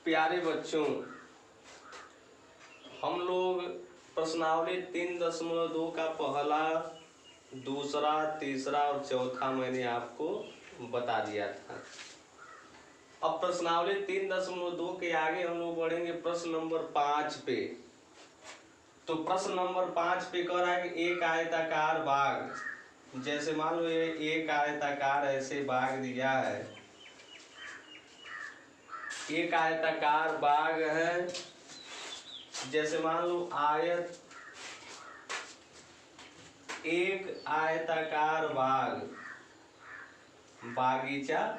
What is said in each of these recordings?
प्यारे बच्चों, हम लोग प्रश्नावली 3.2 का पहला, दूसरा, तीसरा और चौथा मैंने आपको बता दिया था। अब प्रश्नावली 3.2 के आगे हम लोग बढ़ेंगे प्रश्न नंबर 5 पे। तो प्रश्न नंबर 5 पे कह रहा है कि एक आयताकार बाग, जैसे मान लो ये एक आयताकार ऐसे बाग दिया है, एक आयताकार बाग है, जैसे मान लो आयत, एक आयताकार बाग, बागीचा,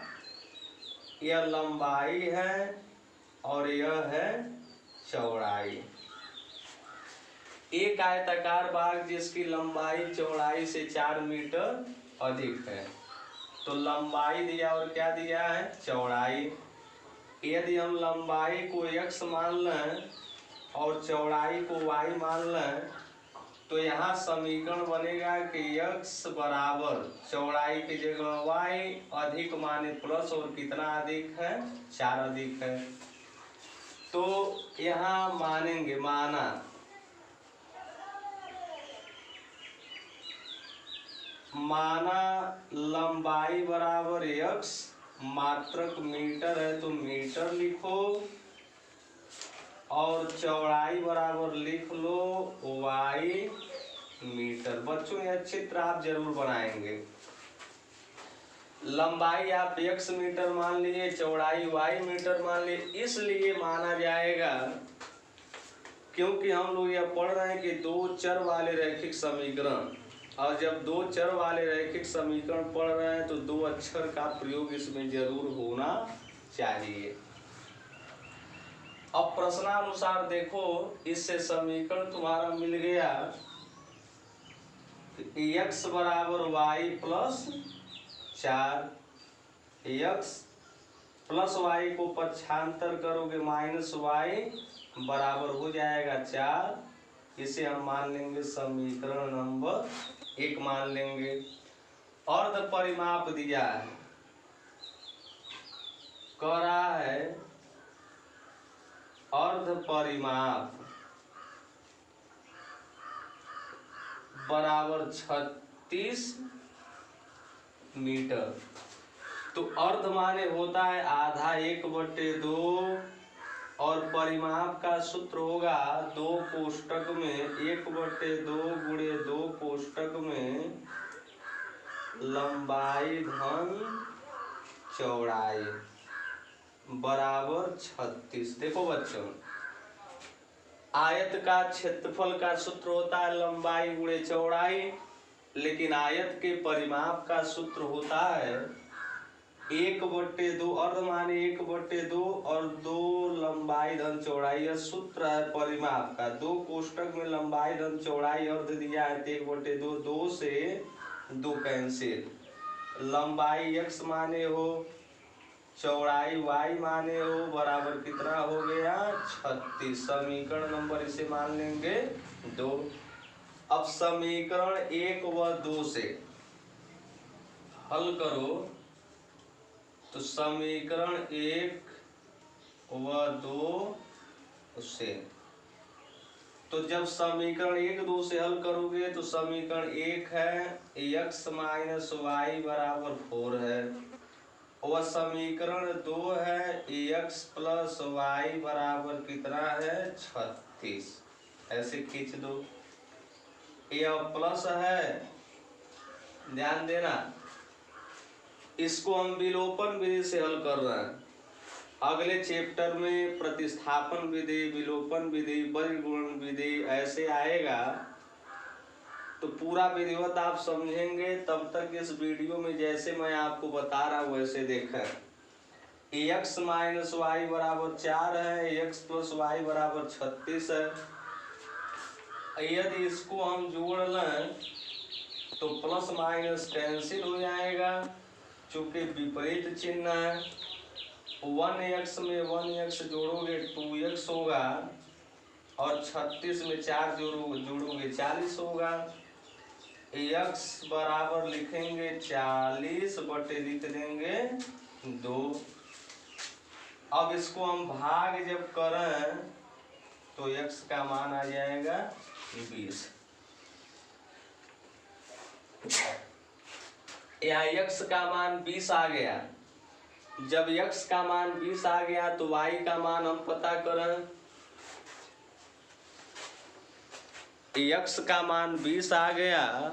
यह लंबाई है और यह है चौड़ाई। एक आयताकार बाग जिसकी लंबाई चौड़ाई से 4 मीटर अधिक है। तो लंबाई दिया और क्या दिया है, चौड़ाई। यदि हम लंबाई को x मान लें और चौड़ाई को y मान लें, तो यहाँ समीकरण बनेगा कि x बराबर चौड़ाई की जगह y अधिक माने प्लस, और कितना अधिक है, 4 अधिक है। तो यहाँ मानेंगे, माना लंबाई बराबर x, मात्रक मीटर है तो मीटर लिखो, और चौड़ाई बराबर लिख लो y मीटर। बच्चों यह चित्र आप जरूर बनाएंगे। लंबाई आप x मीटर मान लिए, चौड़ाई y मीटर मान लिए, इसलिए माना जाएगा क्योंकि हम लोग यह पढ़ रहे हैं कि दो चर वाले रैखिक समीकरण, और जब दो चर वाले रैखिक समीकरण पढ़ रहे हैं तो दो अक्षर का प्रयोग इसमें जरूर होना चाहिए। अब प्रश्नानुसार देखो, इससे समीकरण तुम्हारा मिल गया x बराबर y plus 4, x plus y को पक्षांतर करोगे माइनस y बराबर हो जाएगा 4। इसे हम मान लेंगे समीकरण नंबर 1 मान लेंगे। अर्ध परिमाप दिया है, कह रहा है अर्ध परिमाप बराबर 36 मीटर। तो अर्ध माने होता है आधा, 1/2, और परिमाप का सूत्र होगा 2 कोष्टक में 1/2 गुणे 2 कोष्टक में लंबाई धन चौड़ाई बराबर 36। देखो बच्चों, आयत का क्षेत्रफल का सूत्र होता है लंबाई गुणे चौड़ाई, लेकिन आयत के परिमाप का सूत्र होता है 1/2, अर्ध माने 1/2 और 2 लंबाई धन चौड़ाई। यह सूत्र है परिमाप का। 2 कोष्टक में लंबाई धन चौड़ाई अर्ध दिया है 1/2, 2 से 2 कैंसिल, लंबाई x माने हो, चौड़ाई y माने हो, बराबर कितना हो गया, 36। समीकरण नंबर इसे मान लेंगे 2। अब समीकरण 1 व 2 से हल करो, तो समीकरण 1 व 2 से, तो जब समीकरण 1 2 से हल करोगे तो समीकरण 1 है x माइनस वाई बराबर 4 है, और समीकरण 2 है x प्लस वाई बराबर कितना है, 36। ऐसे खींच दो, यह प्लस है, ध्यान देना। इसको हम विलोपन विधि से हल कर रहे हैं। अगले चैप्टर में प्रतिस्थापन विधि, विलोपन विधि, वर्गीकरण विधि ऐसे आएगा, तो पूरा विधिवत आप समझेंगे। तब तक इस वीडियो में जैसे मैं आपको बता रहा हूँ वैसे देखें। x माइनस वाई बराबर 4 है, x प्लस वाई बराबर 36 है। यदि इसको हम जोड़ लें तो प्लस माइनस कैंसिल हो जाएगा, चूंकि विपरीत चिन्ह है। 1x में 1x जोड़ोगे 2x होगा, और 36 में 4 जोड़ोगे 40 होगा। x बराबर लिखेंगे 40 बटे लिख देंगे 2। अब इसको हम भाग जब करें तो x का मान आ जाएगा 20। यहाँ x का मान 20 आ गया। जब x का मान 20 आ गया तो y का मान हम पता करें। x का मान 20 आ गया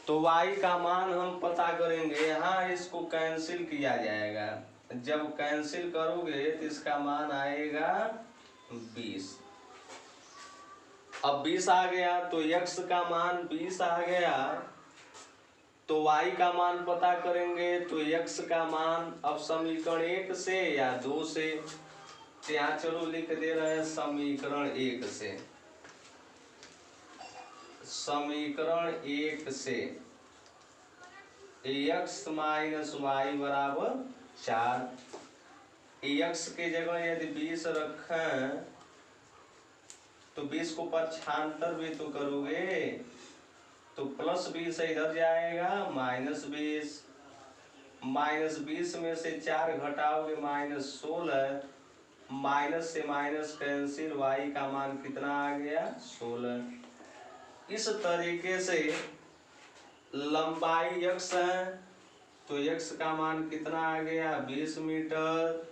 तो y का मान हम पता करेंगे। यहाँ इसको कैंसिल किया जाएगा। जब कैंसिल करोगे तो इसका मान आएगा 20। अब 20 आ गया तो x का मान 20 आ गया तो y का मान पता करेंगे। तो x का मान अब समीकरण 1 से या 2 से, यहाँ चलो लिख दे रहे हैं समीकरण 1 से। समीकरण 1 से x माइनस वाई बराबर 4। x के जगह यदि 20 रखें तो 20 को पक्षांतर भी तो करोगे तो प्लस 20 इधर जाएगा -20। -20 में से 4 घटाओगे -16। माइनस से माइनस कैंसिल, y का मान कितना आ गया 16। इस तरीके से लंबाई x है तो x का मान कितना आ गया 20 मीटर,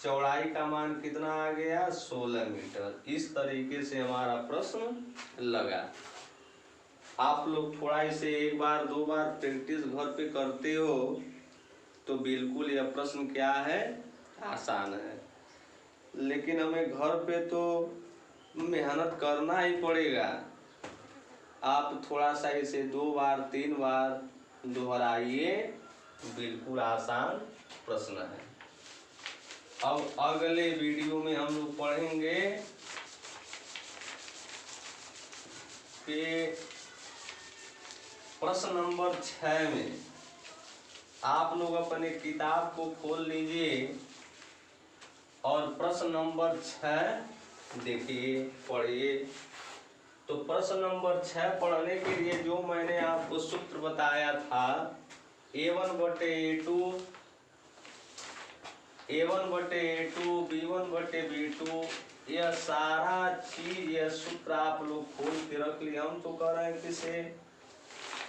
चौड़ाई का मान कितना आ गया 16 मीटर। इस तरीके से हमारा प्रश्न लगा। आप लोग थोड़ा इसे एक बार दो बार प्रैक्टिस घर पे करते हो तो बिल्कुल यह प्रश्न क्या है आसान है। लेकिन हमें घर पे तो मेहनत करना ही पड़ेगा। आप थोड़ा सा इसे 2 बार 3 बार दोहराइए, बिल्कुल आसान प्रश्न है। अब अगले वीडियो में हम लोग पढ़ेंगे कि प्रश्न नंबर 6 में आप लोग अपने किताब को खोल लीजिए और प्रश्न नंबर 6 देखिए, पढ़िए। तो प्रश्न नंबर 6 पढ़ने के लिए जो मैंने आपको सूत्र बताया था A1/A2 B1/B2, यह सारा चीज यह सूत्र आप लोग खोल के रख लिए। हम तो कह रहे हैं कि इसे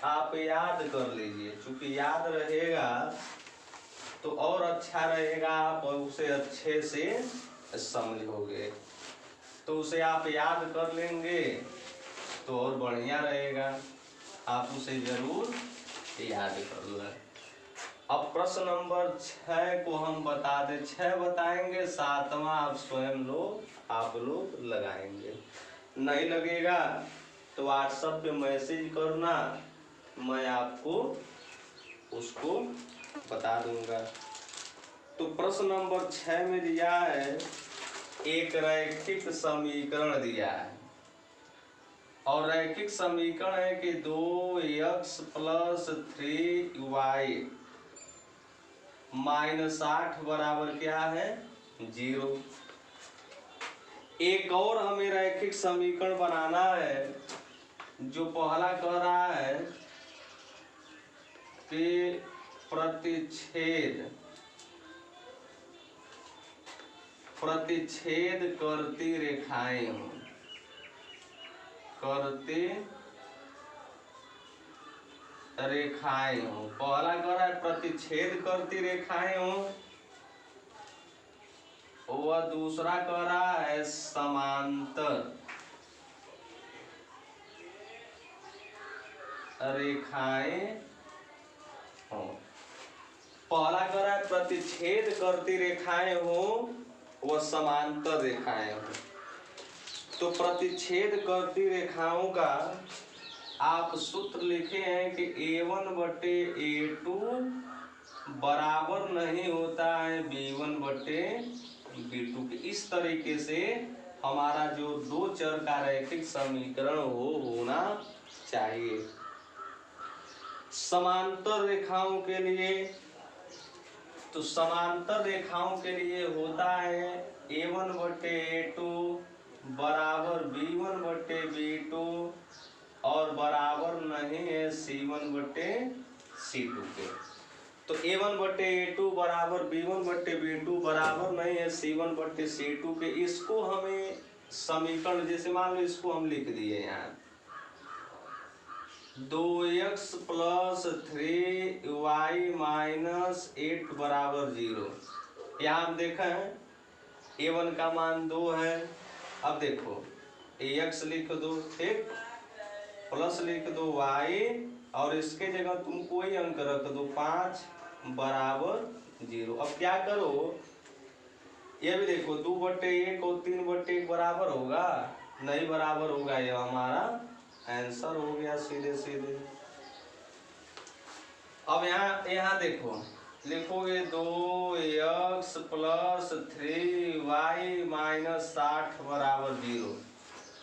आप याद कर लीजिए, क्योंकि याद रहेगा तो और अच्छा रहेगा, आप उसे अच्छे से समझोगे। तो उसे आप याद कर लेंगे तो और बढ़िया रहेगा। आप उसे जरूर याद कर लें। अब प्रश्न नंबर 6 को हम बता दें। 6 बताएंगे, 7वां आप लोग लगाएंगे। नहीं लगेगा तो व्हाट्सएप पे मैसेज करना, मैं आपको उसको बता दूंगा। तो प्रश्न नंबर 6 में दिया है एक रैखिक समीकरण दिया है और रैखिक समीकरण है कि 2x + 3y -8 बराबर क्या है 0। एक और हमें रैखिक समीकरण बनाना है जो पहला कह रहा है कि प्रतिच्छेद करती रेखाएं हों। पहला कह रहा है प्रतिच्छेद करती रेखाएं हों, वह दूसरा कह रहा है समांतर रेखाएं हों। पहला कह रहा है प्रतिच्छेद करती रेखाएं हों, वह समांतर रेखाएं हों। तो प्रतिच्छेद करती रेखाओं का आप सूत्र लिखे हैं कि A1/A2 बराबर नहीं होता है B1/B2 के। इस तरीके से हमारा जो 2 चर का रैखिक समीकरण होना चाहिए। समांतर रेखाओं के लिए, तो समांतर रेखाओं के लिए होता है A1/A2 बराबर B1/B2 और बराबर नहीं है C1/C2 के। तो A1/A2 बराबर B1/B2 बराबर नहीं है C1/C2 के। इसको हमें समीकरण, जैसे मान लो इसको हम लिख दिए यहाँ 2x + 3y - 8 बराबर 0। यहाँ हम देखें A1 का मान 2 है। अब देखो ax लिख दो, ठीक, प्लस लिख दो y, और इसके जगह तुम कोई अंक रख दो 5 बराबर 0। अब क्या करो, ये भी देखो 2/1 और 3/1 बराबर होगा, नहीं बराबर होगा। ये हमारा आंसर हो गया सीधे सीधे। अब यहाँ देखो लिखोगे 2x + 3y - 60 बराबर 0।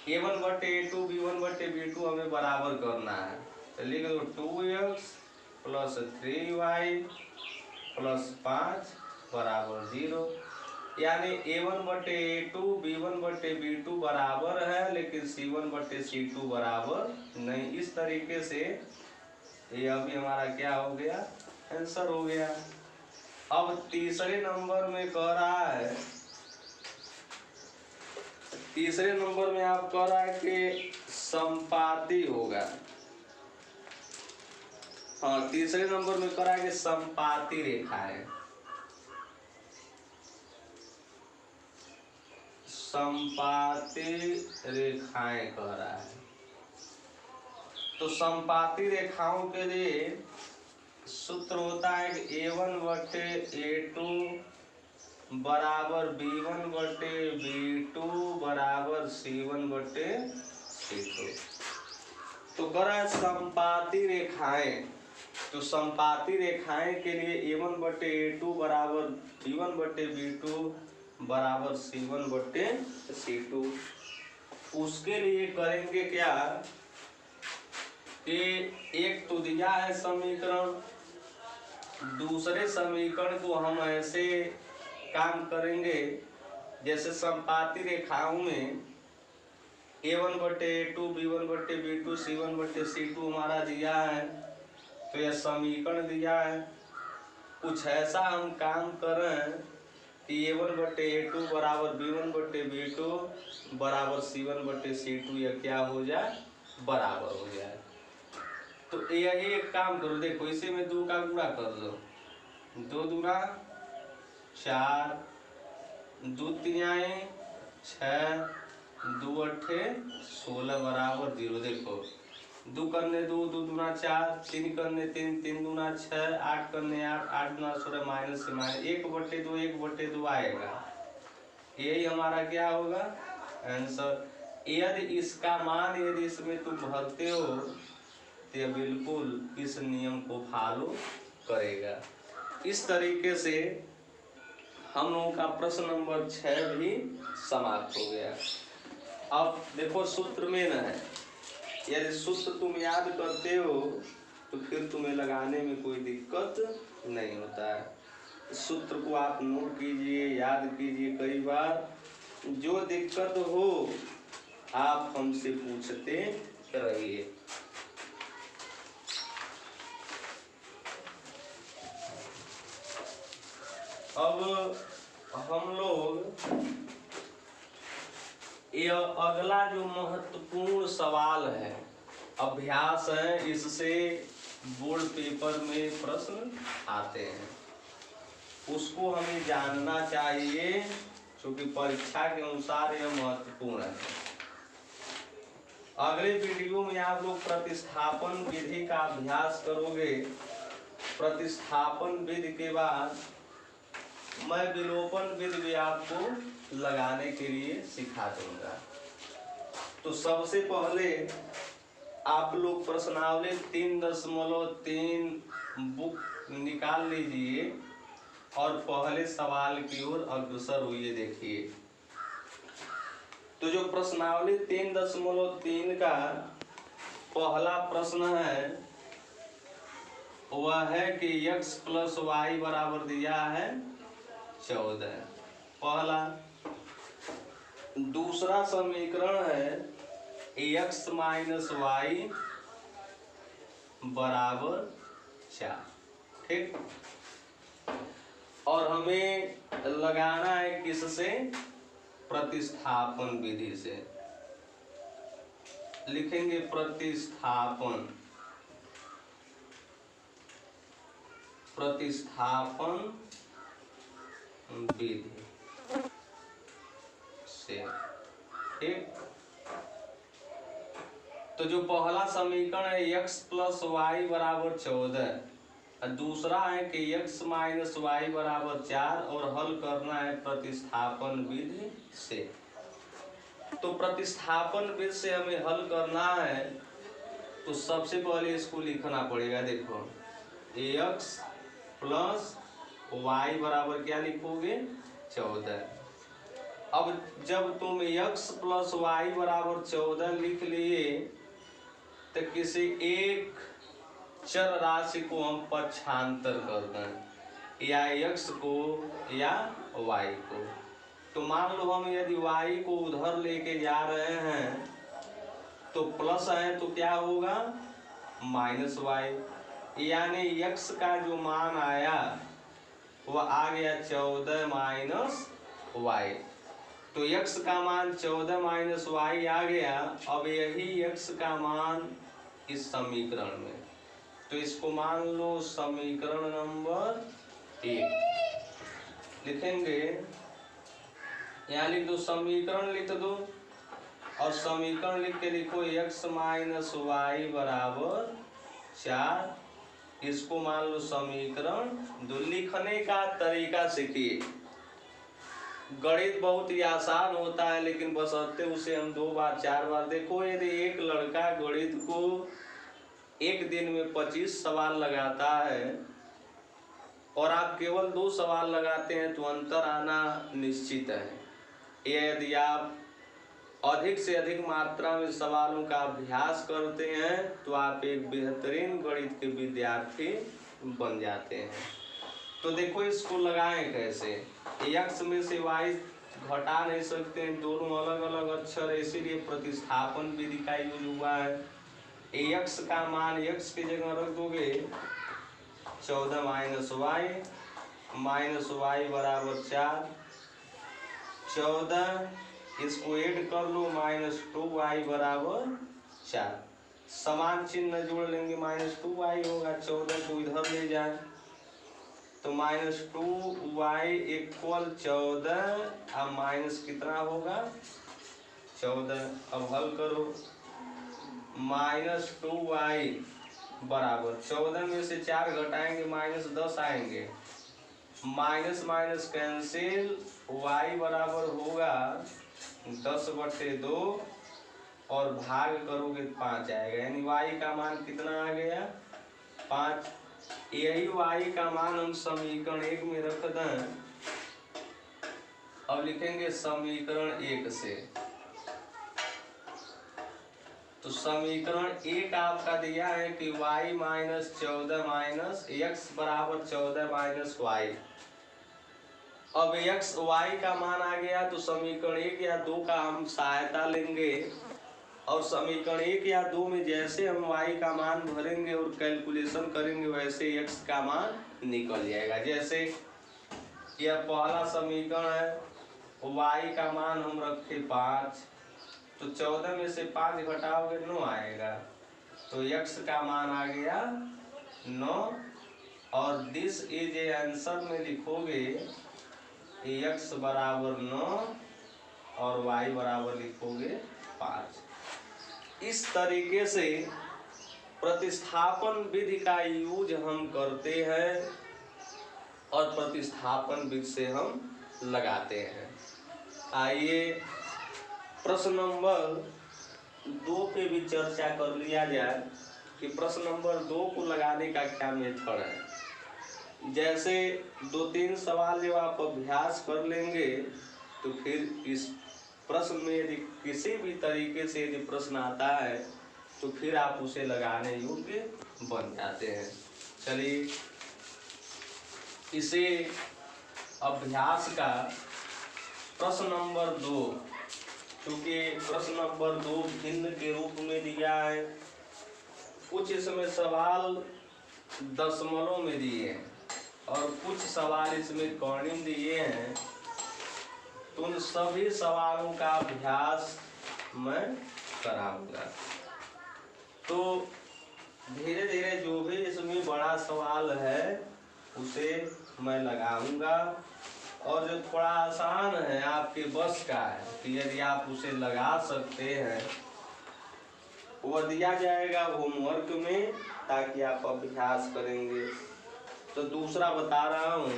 A1/A2 B1/B2 हमें बराबर करना है, तो लिख दो 2x + 3y + 5 बराबर 0। यानी A1/A2 B1/B2 बराबर है, लेकिन C1/C2 बराबर नहीं। इस तरीके से ये अभी हमारा क्या हो गया, आंसर हो गया। अब तीसरे नंबर में कह रहा है, तीसरे नंबर में आप कह रहा है कि संपाती होगा। हाँ, तीसरे नंबर में कह रहा है कि संपाती रेखा है, संपाती रेखाएं कह रहा है। तो संपाती रेखाओं के लिए सूत्र होता है कि A1/A2 बराबर B1/B2 बराबर C1/C2। तो कह रहा है संपाती रेखाएं, तो संपाती रेखाएं के लिए A1/A2 बराबर B1/B2 बराबर C1/C2। उसके लिए करेंगे क्या कि एक तो दिया है समीकरण, दूसरे समीकरण को हम ऐसे काम करेंगे जैसे संपाती रेखाओं में A1/A2 B1/B2 C1/C2 हमारा दिया है, तो यह समीकरण दिया है। कुछ ऐसा हम काम करें कि A1/A2 बराबर B1/B2 बराबर C1/C2 यह क्या हो जाए, बराबर हो जाए। तो यही एक काम करो, देखो इसी में 2 का गुणा कर दो, 2 दूना 4, 2 तिहाई 6, 2 अट्ठे 16 बराबर 0। देखो 2 करने 2, 2 दूना 4, 3 करने 3, 3 दूना 6, 8 करने 8, 8 दूना 16 माइनस से माइनस 1/2 1/2 आएगा। यही हमारा क्या होगा, आंसर। यदि इसका मान यदि इसमें तुम भरते हो तो यह बिल्कुल इस नियम को फॉलो करेगा। इस तरीके से हम लोगों का प्रश्न नंबर 6 भी समाप्त हो गया। अब देखो सूत्र में न है, यदि सूत्र तुम याद करते हो तो फिर तुम्हें लगाने में कोई दिक्कत नहीं होता है। सूत्र को आप नोट कीजिए, याद कीजिए कई बार। जो दिक्कत हो आप हमसे पूछते रहिए। अब हम लोग यह अगला जो महत्वपूर्ण सवाल है, अभ्यास है, इससे बोर्ड पेपर में प्रश्न आते हैं, उसको हमें जानना चाहिए क्योंकि परीक्षा के अनुसार यह महत्वपूर्ण है। अगले वीडियो में आप लोग प्रतिस्थापन विधि का अभ्यास करोगे। प्रतिस्थापन विधि के बाद मैं विलोपन विधि भी आपको लगाने के लिए सिखा दूंगा। तो सबसे पहले आप लोग प्रश्नावली 3.3 बुक निकाल लीजिए और पहले सवाल की ओर अग्रसर हुए। देखिए तो जो प्रश्नावली 3.3 का पहला प्रश्न है वह है कि x + y बराबर दिया है 14, पहला। दूसरा समीकरण है x - y बराबर 4, ठीक। और हमें लगाना है किससे? प्रतिस्थापन विधि से। लिखेंगे प्रतिस्थापन विधि से। ठीक, तो जो पहला समीकरण है x प्लस वाई बराबर 14, दूसरा है कि x माइनस वाई बराबर 4, और हल करना है प्रतिस्थापन विधि से। तो प्रतिस्थापन विधि से हमें हल करना है, तो सबसे पहले इसको लिखना पड़ेगा। देखो x प्लस वाई बराबर क्या लिखोगे? 14। अब जब तुम x प्लस वाई बराबर 14 लिख लिए, तो किसी एक चर राशि को हम पक्षांतर कर दें, या x को या y को। तो मान लो हम यदि y को उधर लेके जा रहे हैं, तो प्लस है तो क्या होगा? माइनस वाई, यानी x का जो मान आया वह आ गया 14 माइनस वाई। तो x का मान 14 माइनस वाई आ गया। अब यही x का मान इस समीकरण में, तो इसको मान लो समीकरण नंबर 1 लिखेंगे। यहाँ लिख दो, समीकरण लिख दो, और समीकरण लिख के लिखो x माइनस वाई बराबर 4। इसको मान लो समीकरण 2। लिखने का तरीका सीखिए। गणित बहुत ही आसान होता है, लेकिन बशर्ते उसे हम 2 बार 4 बार। देखो यदि एक लड़का गणित को एक दिन में 25 सवाल लगाता है, और आप केवल 2 सवाल लगाते हैं, तो अंतर आना निश्चित है। यदि आप अधिक से अधिक मात्रा में सवालों का अभ्यास करते हैं, तो आप एक बेहतरीन गणित के विद्यार्थी बन जाते हैं। तो देखो इसको लगाएं कैसे। x में से y घटा नहीं सकते हैं, दोनों अलग अलग अक्षर, इसीलिए प्रतिस्थापन विधि का यूज हुआ है। x का मान x की जगह रख दोगे 14 माइनस वाई बराबर 4। 14 इसको ऐड कर लो, -2y बराबर 4। समान चिन्ह जोड़ लेंगे, -2y होगा। 14 को इधर ले जाए तो -2y इक्वल 14, अब माइनस कितना होगा? 14। अब हल करो, -2y बराबर 14 में से 4 घटाएंगे -10 आएंगे। माइनस माइनस कैंसिल, y बराबर होगा 10/2, और भाग करोगे 5 आएगा, यानी y का मान कितना आ गया? 5। यही y का मान हम समीकरण 1 में रख दें। अब लिखेंगे समीकरण 1 से। तो समीकरण 1 आपका दिया है कि y माइनस 14 माइनस x बराबर 14 माइनस वाई। अब x y का मान आ गया, तो समीकरण 1 या 2 का हम सहायता लेंगे, और समीकरण 1 या 2 में जैसे हम y का मान भरेंगे और कैलकुलेशन करेंगे, वैसे x का मान निकल जाएगा। जैसे यह पहला समीकरण है, y का मान हम रखे 5, तो 14 में से 5 घटाओगे 9 आएगा, तो x का मान आ गया 9। और दिस इज ए आंसर में लिखोगे x बराबर 9 और y बराबर लिखोगे 5। इस तरीके से प्रतिस्थापन विधि का यूज हम करते हैं, और प्रतिस्थापन विधि से हम लगाते हैं। आइए प्रश्न नंबर 2 पे भी चर्चा कर लिया जाए कि प्रश्न नंबर 2 को लगाने का क्या मेथड है। जैसे 2-3 सवाल जब आप अभ्यास कर लेंगे, तो फिर इस प्रश्न में यदि किसी भी तरीके से यदि प्रश्न आता है, तो फिर आप उसे लगाने योग्य बन जाते हैं। चलिए इसे अभ्यास का प्रश्न नंबर 2, क्योंकि प्रश्न नंबर 2 भिन्न के रूप में दिया है, कुछ इसमें सवाल दशमलव में दिए हैं, और कुछ सवाल इसमें कॉर्निंग दिए हैं, तो उन सभी सवालों का अभ्यास मैं कराऊंगा। तो धीरे धीरे जो भी इसमें बड़ा सवाल है उसे मैं लगाऊंगा, और जो थोड़ा आसान है आपके बस का है कि यदि आप उसे लगा सकते हैं वो दिया जाएगा होमवर्क में, ताकि आप अभ्यास करेंगे। तो दूसरा बता रहा हूँ,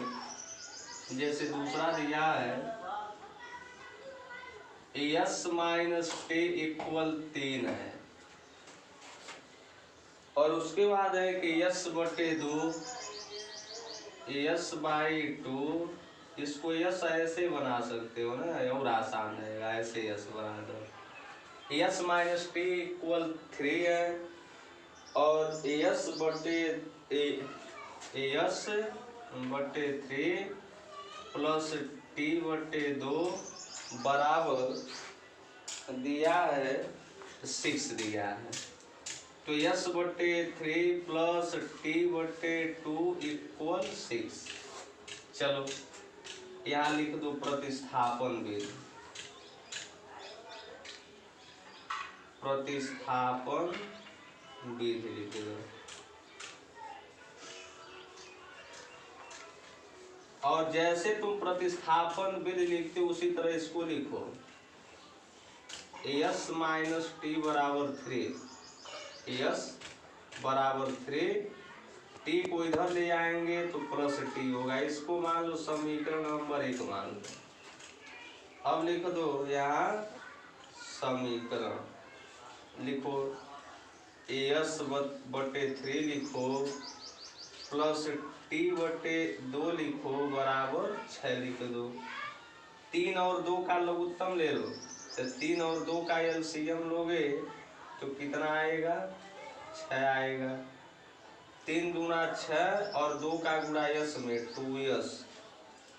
जैसे दूसरा दिया है s माइनस टे इक्वल 3 है, और उसके बाद है कि s बटे 2 s बाई 2, इसको s ऐसे बना सकते हो ना, और आसान रहेगा, ऐसे s बना दो। s माइनस टी इक्वल 3 है, और s बटे 3 प्लस t बटे 2 बराबर दिया है 6 दिया है। तो s बटे 3 प्लस t बटे 2 इक्वल 6। चलो यहाँ लिख दो प्रतिस्थापन विधि। प्रतिस्थापन विधि लिख दो, और जैसे तुम प्रतिस्थापन विधि लिखते हो उसी तरह इसको लिखो। s माइनस टी बराबर 3, s बराबर 3, t को इधर ले आएंगे तो प्लस t होगा। इसको मान लो समीकरण नंबर 1 मान लो। अब लिख दो यहाँ समीकरण, लिखो s बटे 3 लिखो, प्लस t बटे 2 लिखो, बराबर 6 लिख दो। 3 और 2 का लघुत्तम ले लो, तो 3 और 2 का एलसीएम लोगे तो कितना आएगा? 6 आएगा। 3 दूना 6 और 2 का गुणा s में 2s,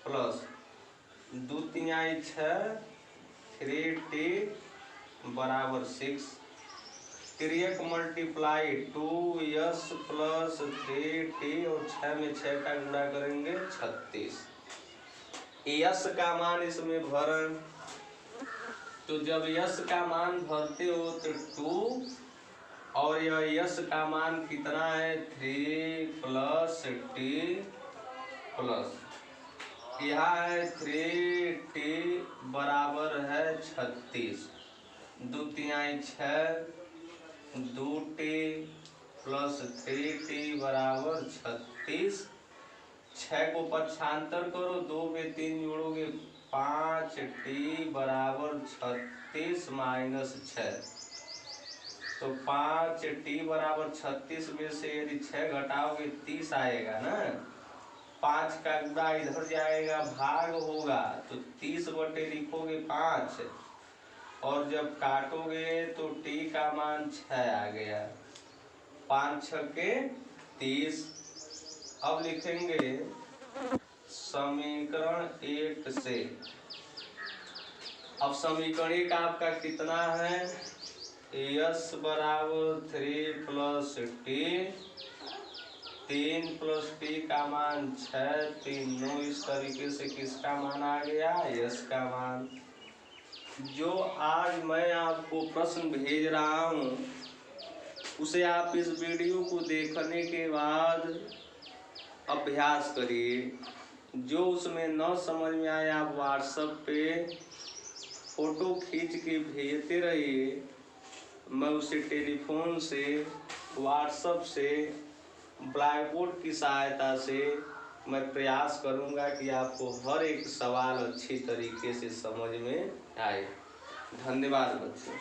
प्लस 2 तिहाई 6, 3t बराबर 6। 3 मल्टीप्लाई 2s प्लस 3t, और 6 में 6 का गुणा करेंगे 36। s का मान इसमें भरण, तो जब s का मान भरते हो तो 2, और यह s का मान कितना है? 3 प्लस t प्लस यहाँ है 3t बराबर है 36। 2 तिहाई 6, 2t प्लस 3t बराबर 36। 6 को पक्षांतर करो, 2 में 3 जोड़ोगे 5t बराबर 36 माइनस 6। तो 5t बराबर 36 में से यदि 6 घटाओगे 30 आएगा ना। 5 का गुणा इधर जाएगा, भाग होगा, तो 30 बटे लिखोगे 5, और जब काटोगे तो t का मान 6 आ गया। 5 छक्के 30। अब लिखेंगे समीकरण 1 से। अब समीकरण 1 आपका कितना है? s बराबर 3 प्लस t, 3 प्लस t का मान 6, 3 9। इस तरीके से किसका मान आ गया? s का मान। जो आज मैं आपको प्रश्न भेज रहा हूँ उसे आप इस वीडियो को देखने के बाद अभ्यास करिए। जो उसमें न समझ में आए आप व्हाट्सएप पे फोटो खींच के भेजते रहिए। मैं उसे टेलीफोन से, व्हाट्सएप से, ब्लैक बोर्ड की सहायता से मैं प्रयास करूंगा कि आपको हर एक सवाल अच्छी तरीके से समझ में आए। धन्यवाद बच्चों।